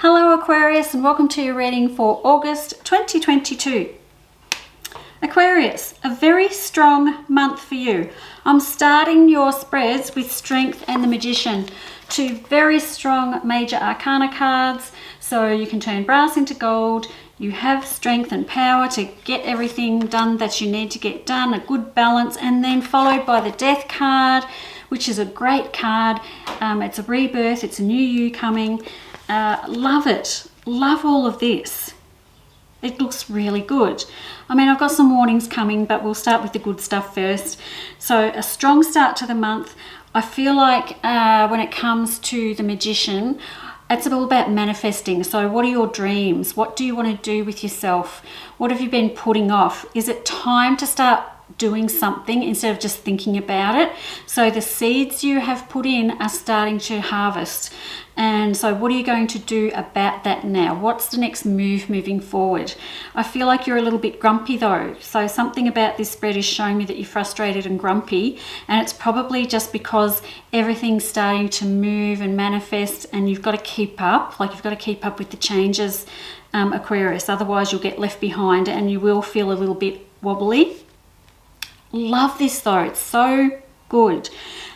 Hello Aquarius, and welcome to your reading for August 2022. Aquarius, a very strong month for you. I'm starting your spreads with Strength and the Magician, two very strong major arcana cards, so you can turn brass into gold. You have strength and power to get everything done that you need to get done, a good balance, and then followed by the Death card, which is a great card. It's a rebirth, it's a new you coming. Love it. Love all of this. It looks really good. I mean, I've got some warnings coming, but we'll start with the good stuff first. So a strong start to the month. I feel like when it comes to the Magician, it's all about manifesting. So what are your dreams? What do you want to do with yourself? What have you been putting off? Is it time to start doing something instead of just thinking about it? So the seeds you have put in are starting to harvest. And so what are you going to do about that now? What's the next move moving forward? I feel like you're a little bit grumpy though. So something about this spread is showing me that you're frustrated and grumpy, and it's probably just because everything's starting to move and manifest, and you've got to keep up. Like, you've got to keep up with the changes, Aquarius. Otherwise you'll get left behind and you will feel a little bit wobbly. Love this though, it's so good.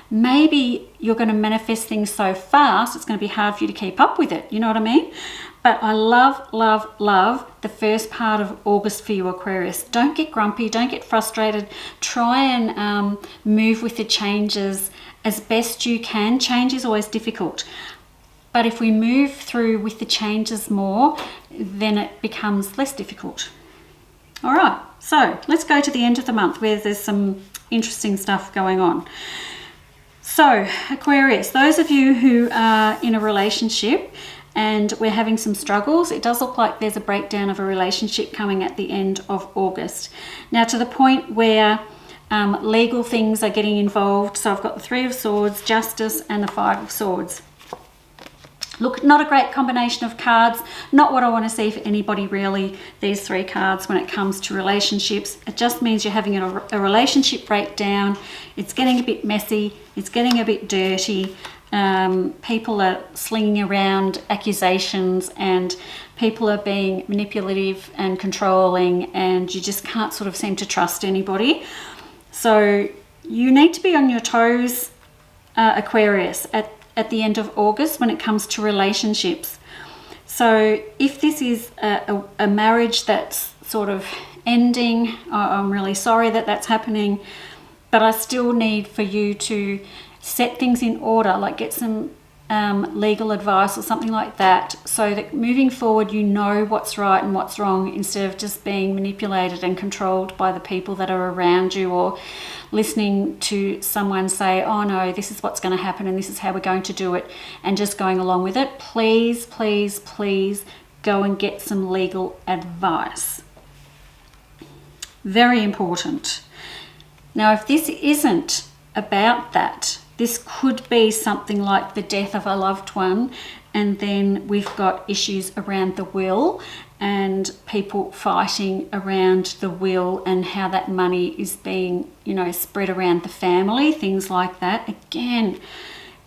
Maybe you're going to manifest things so fast it's going to be hard for you to keep up with it, you know what I mean? But I love, love, love the first part of August for you, Aquarius. Don't get grumpy, don't get frustrated. Try and move with the changes as best you can. Change is always difficult, but if we move through with the changes more, then it becomes less difficult. All right, so let's go to the end of the month where there's some interesting stuff going on. So Aquarius, those of you who are in a relationship and we're having some struggles, it does look like there's a breakdown of a relationship coming at the end of August. Now, to the point where legal things are getting involved. So I've got the Three of Swords, Justice, and the Five of Swords. Look, not a great combination of cards, not what I want to see for anybody really, these three cards when it comes to relationships. It just means you're having a relationship breakdown. It's getting a bit messy, it's getting a bit dirty. People are slinging around accusations and people are being manipulative and controlling, and you just can't sort of seem to trust anybody. So you need to be on your toes, Aquarius, at the end of August when it comes to relationships. So if this is a marriage that's sort of ending, I'm really sorry that that's happening, but I still need for you to set things in order, like get some legal advice or something like that, so that moving forward you know what's right and what's wrong, instead of just being manipulated and controlled by the people that are around you, or listening to someone say, oh no, this is what's going to happen and this is how we're going to do it, and just going along with it. Please, please, please go and get some legal advice. Very important. Now, if this isn't about that, this could be something like the death of a loved one, and then we've got issues around the will and people fighting around the will and how that money is being, spread around the family, things like that. Again,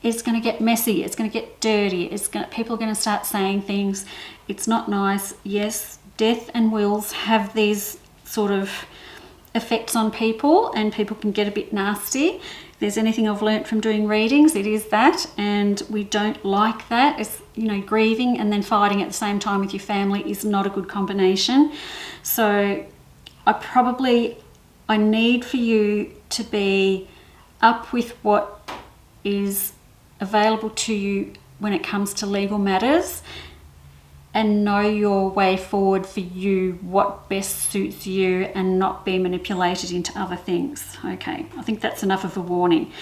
it's going to get messy, it's going to get dirty, people are going to start saying things. It's not nice. Yes, death and wills have these sort of effects on people, and people can get a bit nasty. If there's anything I've learnt from doing readings, it is that, and we don't like that. It's, grieving and then fighting at the same time with your family is not a good combination. So I need for you to be up with what is available to you when it comes to legal matters, and know your way forward for you, what best suits you, and not be manipulated into other things. Okay, I think that's enough of a warning.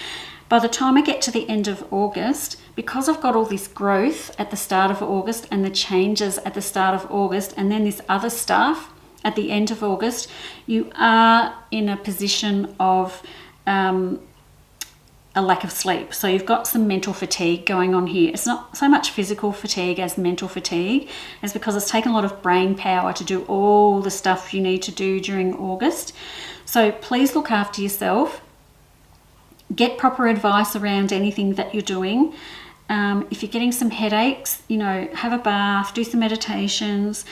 By the time I get to the end of August, because I've got all this growth at the start of August and the changes at the start of August, and then this other stuff at the end of August, you are in a position of a lack of sleep. So you've got some mental fatigue going on here. It's not so much physical fatigue as mental fatigue. It's because it's taken a lot of brain power to do all the stuff you need to do during August. So please look after yourself. Get proper advice around anything that you're doing. If you're getting some headaches, you know, have a bath, do some meditations.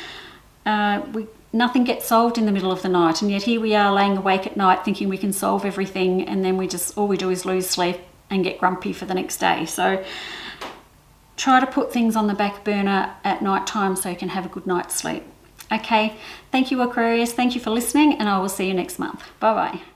Nothing gets solved in the middle of the night, and yet here we are laying awake at night thinking we can solve everything, and then all we do is lose sleep and get grumpy for the next day. So try to put things on the back burner at night time so you can have a good night's sleep. Okay, thank you, Aquarius. Thank you for listening, and I will see you next month. Bye bye.